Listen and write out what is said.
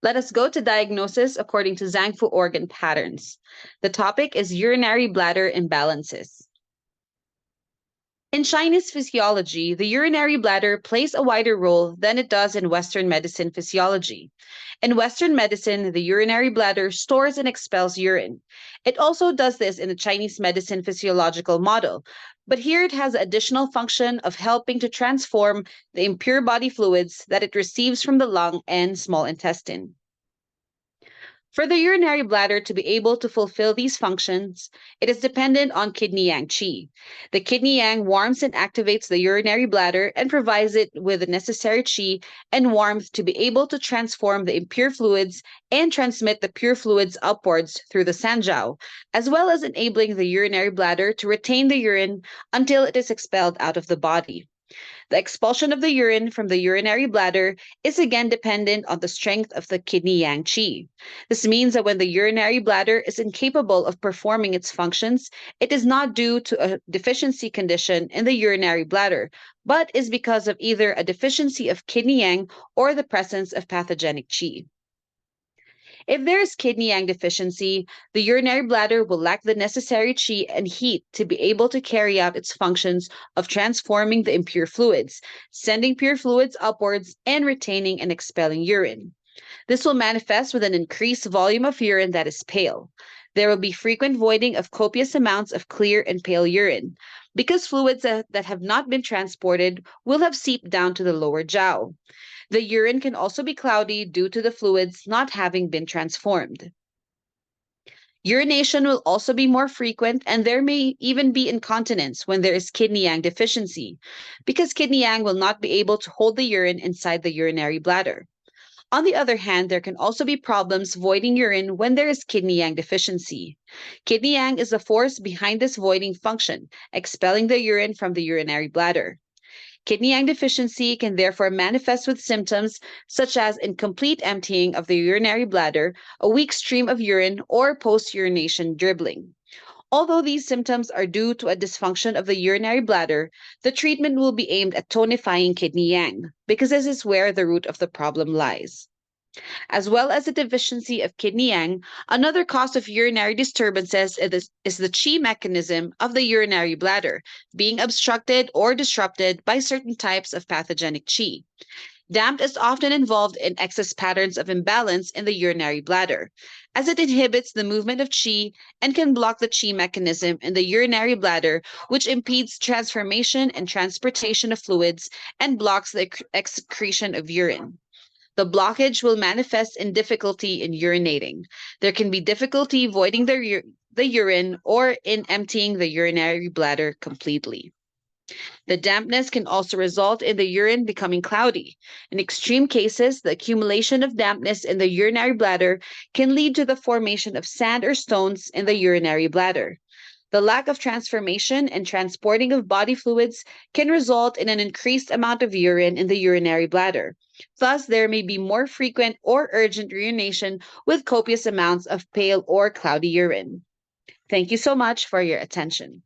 Let us go to diagnosis according to Zhangfu organ patterns. The topic is urinary bladder imbalances. In Chinese physiology, the urinary bladder plays a wider role than it does in Western medicine physiology. In Western medicine, the urinary bladder stores and expels urine. It also does this in the Chinese medicine physiological model, but here it has the additional function of helping to transform the impure body fluids that it receives from the lung and small intestine. For the urinary bladder to be able to fulfill these functions, it is dependent on kidney yang qi. The kidney yang warms and activates the urinary bladder and provides it with the necessary qi and warmth to be able to transform the impure fluids and transmit the pure fluids upwards through the sanjiao, as well as enabling the urinary bladder to retain the urine until it is expelled out of the body. The expulsion of the urine from the urinary bladder is again dependent on the strength of the kidney yang qi. This means that when the urinary bladder is incapable of performing its functions, it is not due to a deficiency condition in the urinary bladder, but is because of either a deficiency of kidney yang or the presence of pathogenic qi. If there is kidney yang deficiency, the urinary bladder will lack the necessary qi and heat to be able to carry out its functions of transforming the impure fluids, sending pure fluids upwards, and retaining and expelling urine. This will manifest with an increased volume of urine that is pale. There will be frequent voiding of copious amounts of clear and pale urine, because fluids that have not been transported will have seeped down to the lower jiao. The urine can also be cloudy due to the fluids not having been transformed. Urination will also be more frequent, and there may even be incontinence when there is kidney yang deficiency, because kidney yang will not be able to hold the urine inside the urinary bladder. On the other hand, there can also be problems voiding urine when there is kidney yang deficiency. Kidney yang is the force behind this voiding function, expelling the urine from the urinary bladder. Kidney yang deficiency can therefore manifest with symptoms such as incomplete emptying of the urinary bladder, a weak stream of urine, or post-urination dribbling. Although these symptoms are due to a dysfunction of the urinary bladder, the treatment will be aimed at tonifying kidney yang, because this is where the root of the problem lies. As well as the deficiency of kidney yang, another cause of urinary disturbances is the qi mechanism of the urinary bladder being obstructed or disrupted by certain types of pathogenic qi. Damp is often involved in excess patterns of imbalance in the urinary bladder, as it inhibits the movement of qi and can block the qi mechanism in the urinary bladder, which impedes transformation and transportation of fluids and blocks the excretion of urine. The blockage will manifest in difficulty in urinating. There can be difficulty voiding the urine or in emptying the urinary bladder completely. The dampness can also result in the urine becoming cloudy. In extreme cases, the accumulation of dampness in the urinary bladder can lead to the formation of sand or stones in the urinary bladder. The lack of transformation and transporting of body fluids can result in an increased amount of urine in the urinary bladder. Thus, there may be more frequent or urgent urination with copious amounts of pale or cloudy urine. Thank you so much for your attention.